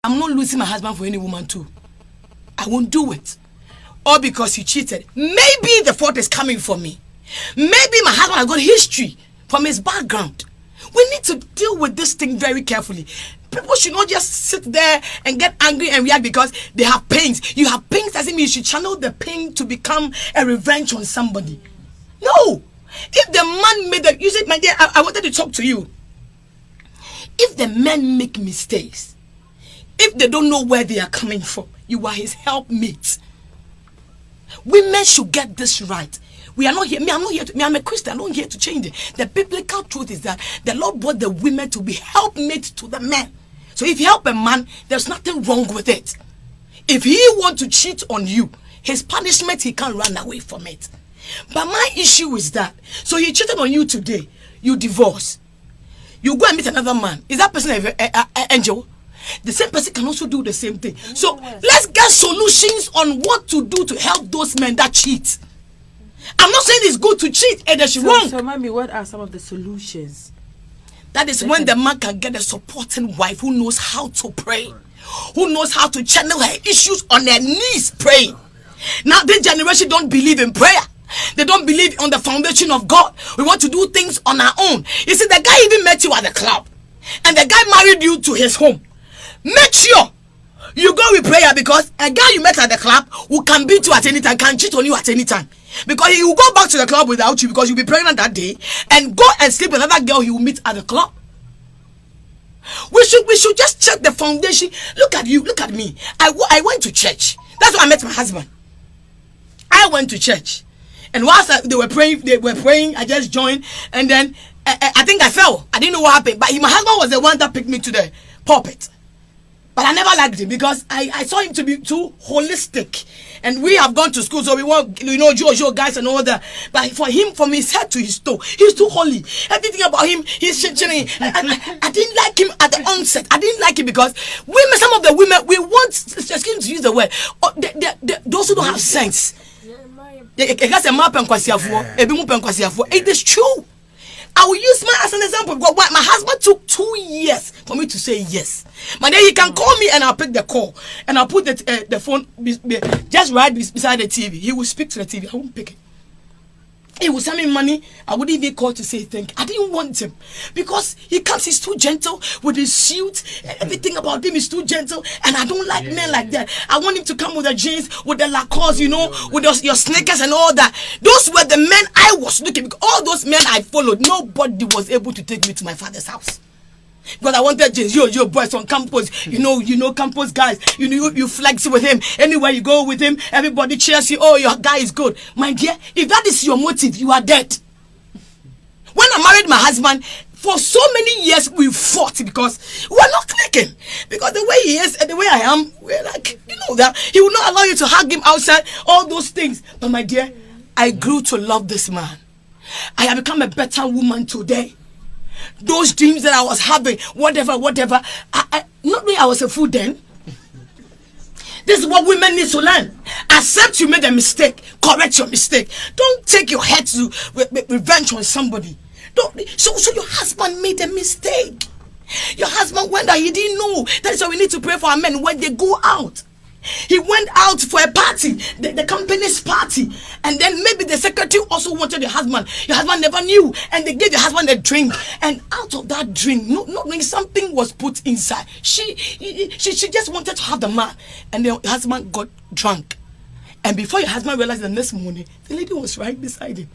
I'm not losing my husband for any woman too. I won't do it. Or because he cheated. Maybe the fault is coming from me. Maybe my husband has got history from his background. We need to deal with this thing very carefully. People should not just sit there and get angry and react because they have pains. You have pains doesn't mean you should channel the pain to become a revenge on somebody. No. If the man made the... You said, my dear, I wanted to talk to you. If the men make mistakes, if they don't know where they are coming from, you are his helpmate. Women should get this right. We are not here. I'm a Christian. I'm not here to change it. The biblical truth is that the Lord brought the women to be helpmates to the men. So if you help a man, there's nothing wrong with it. If he wants to cheat on you, his punishment, he can't run away from it. But my issue is that, so he cheated on you today, you divorce. You go and meet another man. Is that person an angel? The same person can also do the same thing. So let's get solutions on what to do to help those men that cheat. I'm not saying it's good to cheat and that's wrong. So, mommy, what are some of the solutions? That is when the man can get a supporting wife who knows how to pray, who knows how to channel her issues on their knees praying. Now, this generation don't believe in prayer. They don't believe on the foundation of God. We want to do things on our own. You see, the guy even met you at the club, and the guy married you to his home. Make sure you go with prayer, because a guy you met at the club who can beat you at any time, can cheat on you at any time. Because he will go back to the club without you because you'll be pregnant that day and go and sleep with another girl he will meet at the club. We should just check the foundation. Look at you, look at me. I went to church. That's why I met my husband. I went to church. And whilst they were praying, I just joined, and then I think I fell. I didn't know what happened. But my husband was the one that picked me to the pulpit. But I never liked him because I saw him to be too holistic. And we have gone to school, so we want, Jojo guys and all that. But for his head to his toe, he's too holy. Everything about him, he's changing. I didn't like him at the onset. I didn't like him because women, some of the women, we want, excuse me to use the word, those who don't have sense. It is true. I will use mine as an example because my husband took 2 years for me to say yes. But then he can call me and I'll pick the call and I'll put the phone just right beside the TV. He will speak to the TV. I won't pick it. He will send me money. I wouldn't even call to say thank you. I didn't want him because he comes, he's too gentle with his suit. Everything about him is too gentle, and I don't like men like that. I want him to come with the jeans, with the Lacoste, with your sneakers and all that. Those were the men I was looking. All those men I followed, nobody was able to take me to my father's house. Because I wanted jeans, your boys on campus, campus guys, you flex with him. Anywhere you go with him, everybody cheers you. Oh, your guy is good. My dear, if that is your motive, you are dead. When I married my husband, for so many years we fought because we were not clicking. Because the way he is and the way I am, we're like, that he will not allow you to hug him outside, all those things. But my dear, I grew to love this man. I have become a better woman today. Those dreams that I was having, whatever, not really I was a fool then. This is what women need to learn. Accept you made a mistake. Correct your mistake. Don't take your head to revenge on somebody. So your husband made a mistake. Your husband went out, he didn't know. That's why we need to pray for our men when they go out. He went out for a party, the company's party, and then maybe the secretary also wanted your husband. Your husband never knew, and they gave your husband a drink, and out of that drink, not knowing something was put inside. She just wanted to have the man, and the husband got drunk. And before your husband realized the next morning, the lady was right beside him.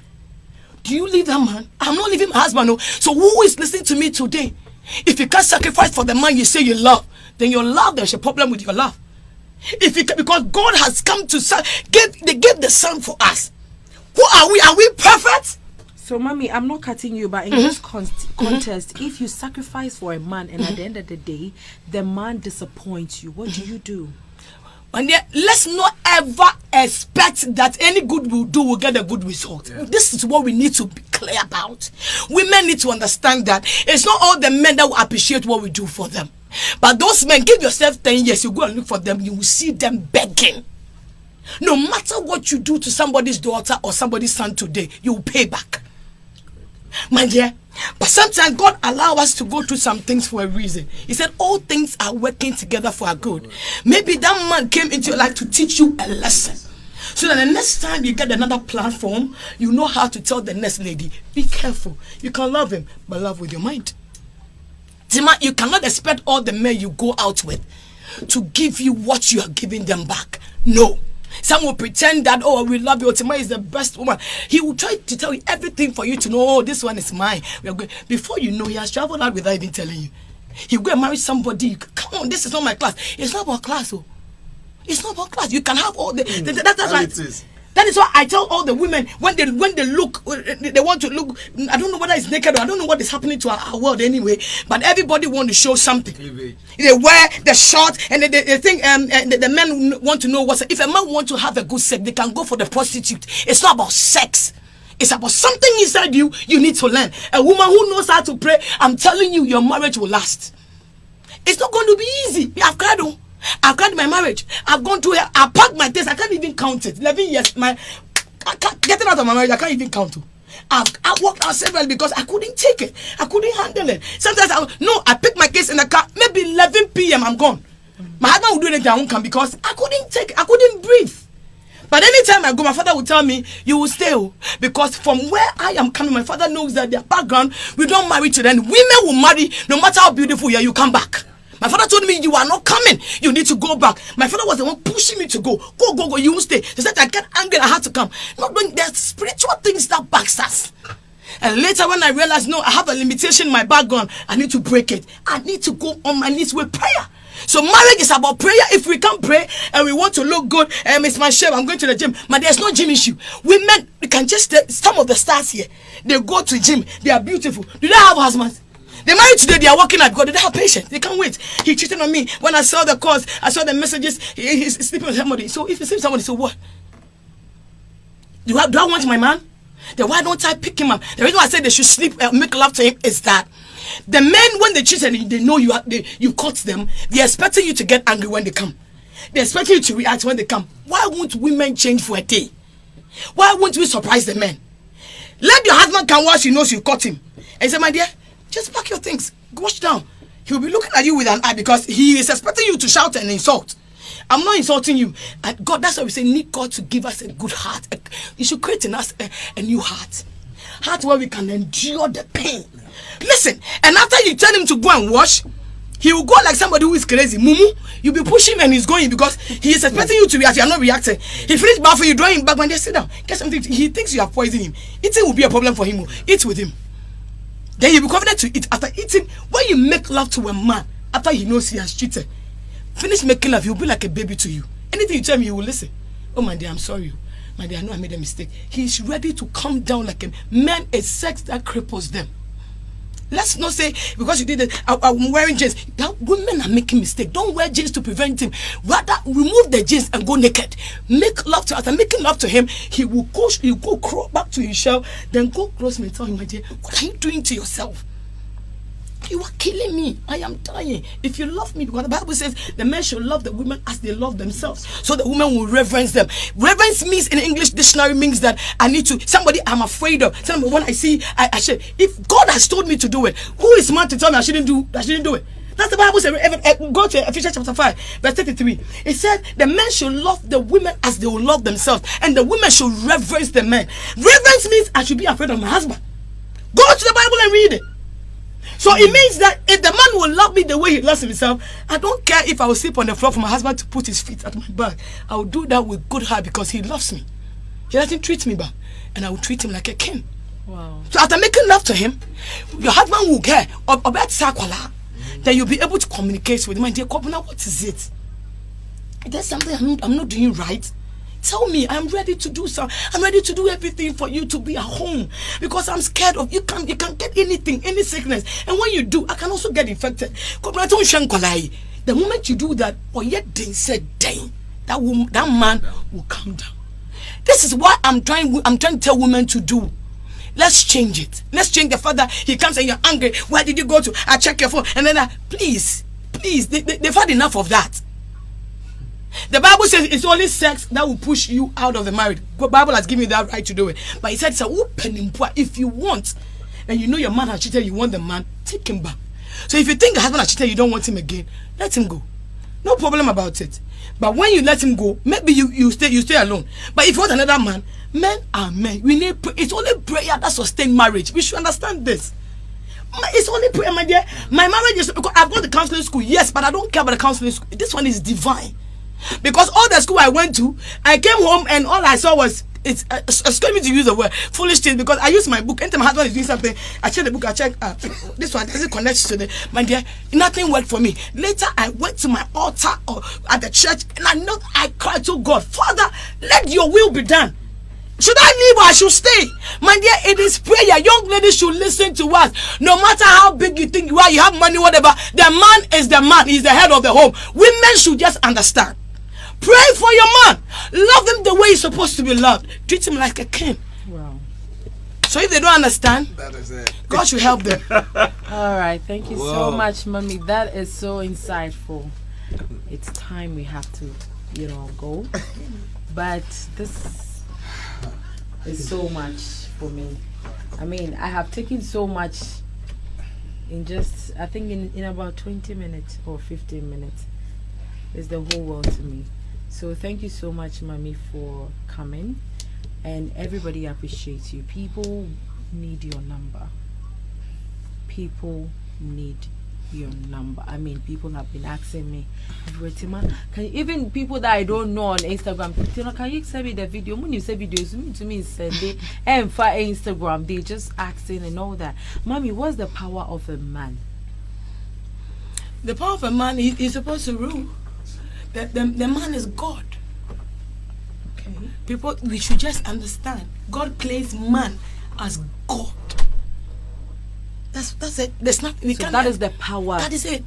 Do you leave that man? I'm not leaving my husband. No. So who is listening to me today? If you can't sacrifice for the man you say you love, then your love, there's a problem with your love. Because God has come to give the son for us. Who are we? Are we perfect? So, mommy, I'm not cutting you, but in this contest, if you sacrifice for a man and at the end of the day, the man disappoints you, what do you do? And then, let's not ever expect that any good we'll do will get a good result. Yeah. This is what we need to be clear about. Women need to understand that it's not all the men that will appreciate what we do for them. But those men, give yourself 10 years, you go and look for them, you will see them begging. No matter what you do to somebody's daughter or somebody's son today, you will pay back. My dear, But sometimes God allows us to go through some things for a reason. He said all things are working together for our good. Maybe that man came into your life to teach you a lesson, so that the next time you get another platform, you know how to tell the next lady, be careful. You can love him, but love with your mind. Tima, you cannot expect all the men you go out with to give you what you are giving them back. No. Some will pretend that, oh, we love you, Tima is the best woman. He will try to tell you everything for you to know, oh, this one is mine. We are going. Before you know, he has traveled out without even telling you. He will go and marry somebody. Come on, this is not my class. It's not about class, oh. It's not about class. You can have all the. That's right. That is why I tell all the women when they look, they want to look. I don't know whether it's naked or I don't know what is happening to our world anyway. But everybody want to show something. They wear the short and they think the men want to know what's. If a man want to have a good sex, they can go for the prostitute. It's not about sex. It's about something inside you. You need to learn. A woman who knows how to pray, I'm telling you, your marriage will last. It's not going to be easy. I've cried my marriage. I've gone through it. I packed my things. I can't even count it. 11 years. I can't get it out of my marriage. I can't even count it. I walked out several because I couldn't take it. I couldn't handle it. Sometimes I pick my case in the car. Maybe 11 p.m. I'm gone. My husband will do anything I won't come because I couldn't take it. I couldn't breathe. But anytime I go, my father will tell me, you will stay. Because from where I am coming, my father knows that their background, we don't marry to them. Women will marry no matter how beautiful you are, you come back. My father told me, you are not coming. You need to go back. My father was the one pushing me to go. Go. You won't stay. He said, I get angry. I had to come. Not doing there's spiritual things that backs us. And later when I realized, no, I have a limitation in my background. I need to break it. I need to go on my knees with prayer. So marriage is about prayer. If we can't pray and we want to look good, it's my shame, I'm going to the gym. But there's no gym issue. Women, we can just, some of the stars here, they go to gym. They are beautiful. Do they have husbands? They married today, they are working out because they don't have patience. They can't wait. He cheated on me. When I saw the calls, I saw the messages, he's sleeping with somebody. So if you see somebody, so what? Do I want my man? Then why don't I pick him up? The reason why I said they should sleep, make love to him is that the men, when they cheat and they know you caught them, they're expecting you to get angry when they come. They're expecting you to react when they come. Why won't women change for a day? Why won't we surprise the men? Let your husband come once he knows you caught him. And he said, my dear, just pack your things, wash down. He'll be looking at you with an eye because he is expecting you to shout and insult. I'm not insulting you. God, that's why we say need God to give us a good heart. He should create in us a new heart. Heart where we can endure the pain. Listen, and after you tell him to go and wash, he will go like somebody who is crazy. Mumu, you'll be pushing him and he's going because he is expecting you to react. You are not reacting. He finished bathing you, drawing him back when they sit down. Get something. He thinks you have poisoned him. Eating will be a problem for him. Eat with him. Then you'll be confident to eat. After eating, when you make love to a man, after he knows he has cheated, finish making love, he'll be like a baby to you. Anything you tell me, he will listen. Oh, my dear, I'm sorry. My dear, I know I made a mistake. He's ready to come down like a man. It's sex that cripples them. Let's not say, because you did it, I'm wearing jeans. Women are making mistakes. Don't wear jeans to prevent him. Rather, remove the jeans and go naked. Make love to us. And making love to him, he will go crawl back to his shell, then go close me and tell him, my dear, what are you doing to yourself? You are killing me. I am dying. If you love me, because the Bible says the men should love the women as they love themselves. So the women will reverence them. Reverence means in English dictionary means that I need to, somebody I'm afraid of. Somebody when I see, I should. If God has told me to do it, who is man to tell me I shouldn't do it? That's the Bible says. Go to Ephesians chapter 5, verse 33. It said the men should love the women as they will love themselves. And the women should reverence the men. Reverence means I should be afraid of my husband. Go to the Bible and read it. So it means that if the man will love me the way he loves himself, I don't care if I will sleep on the floor for my husband to put his feet at my back. I will do that with good heart because he loves me. He doesn't treat me bad. And I will treat him like a king. Wow. So after making love to him, your husband will care about Sakwala. Then you'll be able to communicate with him. My dear Kobuna, what is it? Is there something I'm not doing right? Tell me, I'm ready to do something. I'm ready to do everything for you to be at home. Because I'm scared of you can't get anything, any sickness. And when you do, I can also get infected. The moment you do that, that man will come down. This is what I'm trying to tell women to do. Let's change it. Let's change the fact that he comes and you're angry. Where did you go to? I check your phone. And then please, they've had enough of that. The Bible says it's only sex that will push you out of the marriage. The Bible has given you that right to do it. But he said it's a open if you want. and you know your man has cheated, you want the man, take him back. So if you think your husband has cheated, you don't want him again, let him go. No problem about it. But when you let him go, maybe you stay alone. But if you want another man, men are men. We need it's only prayer that sustains marriage. We should understand this. It's only prayer, my dear. My marriage is because I've gone to counseling school, yes, but I don't care about the counseling school. This one is divine. Because all the school I went to, I came home and all I saw was excuse me to use the word foolish things, because I use my book. Anytime my husband is doing something, I check the book, I check this one, does it connect to the, my dear, nothing worked for me. Later I went to my altar or at the church, and I cried to God, Father, let your will be done. Should I leave or I should stay? My dear, it is prayer. Young ladies should listen to us. No matter how big you think you are, you have money, whatever, the man is the man. He's the head of the home. Women should just understand. Pray for your man. Love him the way he's supposed to be loved. Treat him like a king. Wow. So if they don't understand, that is it. God should help them. All right. Thank you so much, Mommy. That is so insightful. It's time we have to, go. But this is so much for me. I mean, I have taken so much in just, I think in about 20 minutes or 15 minutes. It's the whole world to me. So thank you so much, Mommy, for coming. And everybody appreciates you. People need your number. People need your number. I mean, people have been asking me, even people that I don't know on Instagram, can you send me the video? When you say videos to me, send it. And for Instagram, they just asking and all that. Mommy, what's the power of a man? The power of a man is supposed to rule. The man is God. Okay. People, we should just understand. God plays man as God. That's it. There's nothing. We can't. That is the power. That is it.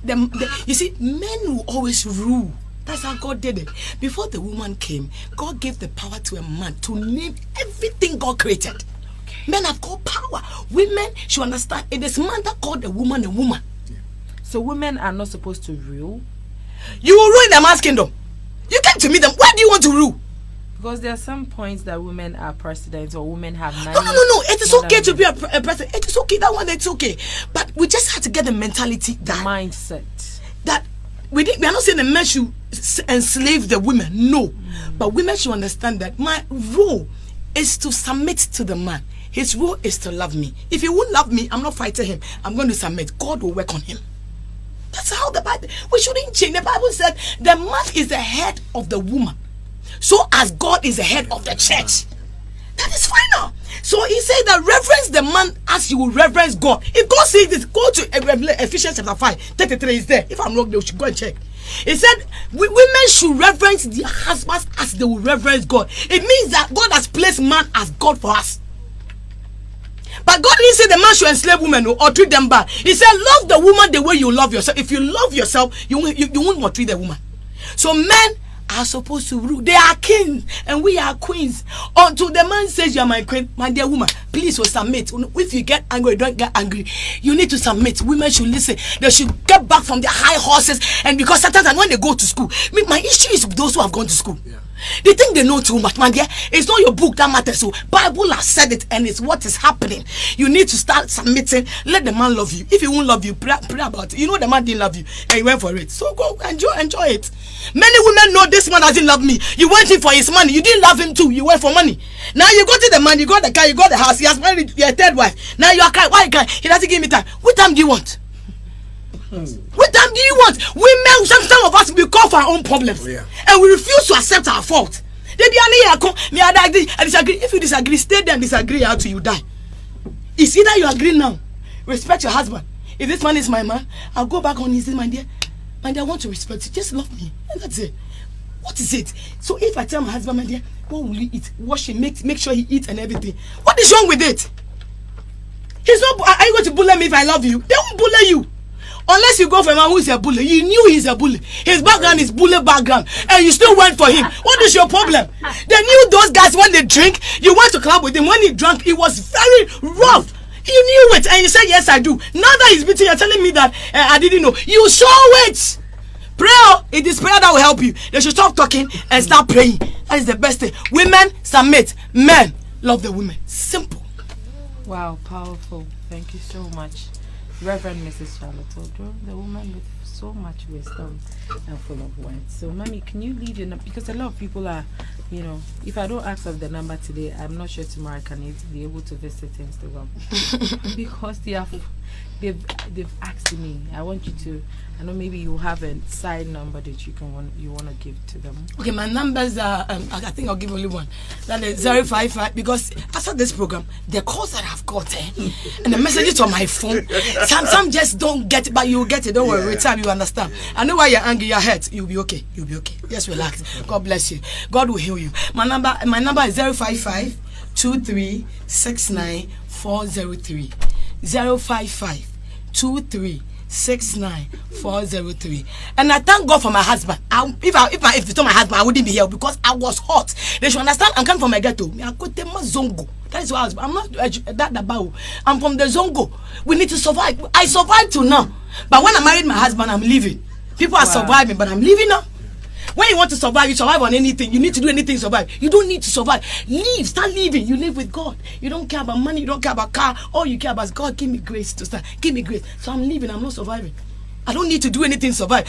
You see, men will always rule. That's how God did it. Before the woman came, God gave the power to a man to name everything God created. Okay. Men have got power. Women should understand. It is man that called the woman a woman. Yeah. So women are not supposed to rule. You will rule in the man's kingdom. You came to meet them. Why do you want to rule? Because there are some points that women are presidents or women have money. No. It is okay to be a president. It is okay. That one, it's okay. But we just have to get the mentality, that mindset. That we are not saying the men should enslave the women. No. But women should understand that my role is to submit to the man. His role is to love me. If he won't love me, I'm not fighting him. I'm going to submit. God will work on him. That's how the Bible, we shouldn't change. The Bible said the man is the head of the woman, so as God is the head of the church. That is final. So he said that reverence the man as you will reverence God. If God says this, go to Ephesians chapter 5:33 is there. If I'm wrong, they should go and check. He said women should reverence their husbands as they will reverence God. It means that God has placed man as God for us. But God didn't say the man should enslave women or treat them bad. He said, love the woman the way you love yourself. If you love yourself, you won't maltreat the woman. So men are supposed to rule. They are kings and we are queens. Until the man says, you are my queen, my dear woman, please submit. If you get angry, don't get angry. You need to submit. Women should listen. They should get back from their high horses. And because sometimes when they go to school, my issue is with those who have gone to school. Yeah. They think they know too much, man. Yeah, it's not your book that matters. So Bible has said it, and it's what is happening. You need to start submitting. Let the man love you. If he won't love you, pray about it. You know the man didn't love you, and you went for it. So go enjoy it. Many women know this man doesn't love me. You went in for his money. You didn't love him too. You went for money. Now you got to the man. You got the car. You got the house. He has married your third wife. Now you are crying. Why you crying? He doesn't give me time. What time do you want? What time do you want? Women, some of us, we call for our own problems, and we refuse to accept our fault. I disagree. If you disagree, stay there and disagree until you die. It's either you agree now, respect your husband. If this man is my man, I'll go back on his my dear. My dear, I want to respect you. Just love me, and that's it. What is it? So if I tell my husband, my dear, what will you eat? Wash him, make sure he eats and everything. What is wrong with it? He's not. Are you going to bully me if I love you? They won't bully you. Unless you go for a man who is a bully. You knew he's a bully. His background is bully background. And you still went for him. What is your problem? They knew those guys when they drink. You went to club with him. When he drank, it was very rough. You knew it. And you said, yes, I do. Now that he's beating, you're telling me that I didn't know. You saw it. Prayer. It is prayer that will help you. They should stop talking and start praying. That is the best thing. Women submit. Men love the women. Simple. Wow, powerful. Thank you so much. Reverend Mrs. Charlotte Odo, the woman with so much wisdom and full of words. So, Mommy, can you leave your number? Because a lot of people are, if I don't ask of the number today, I'm not sure tomorrow I can be able to visit Instagram. Because they've asked me. I want you to, I know maybe you have a side number that you want to give to them. Okay, my numbers are, I think I'll give only one. That is 055, because after this program, the calls that I've got, and the messages on my phone, some just don't get it, but you'll get it. Don't worry, with time you understand. I know why you're angry, you're hurt. You'll be okay. You'll be okay. Just relax. God bless you. God will heal you. My number is 055 2369 403. 055 2369 403. And I thank God for my husband. If you told my husband, I wouldn't be here because I was hot. They should understand I'm coming from a ghetto. Zongo. That is why I'm not that about. I'm from the Zongo. We need to survive. I survived till now. But when I married my husband, I'm leaving. People are surviving, but I'm leaving now. When you want to survive, you survive on anything. You need to do anything to survive. You don't need to survive. Live, start living. You live with God. You don't care about money. You don't care about car. All you care about is God. Give me grace to start. Give me grace. So I'm living. I'm not surviving. I don't need to do anything to survive.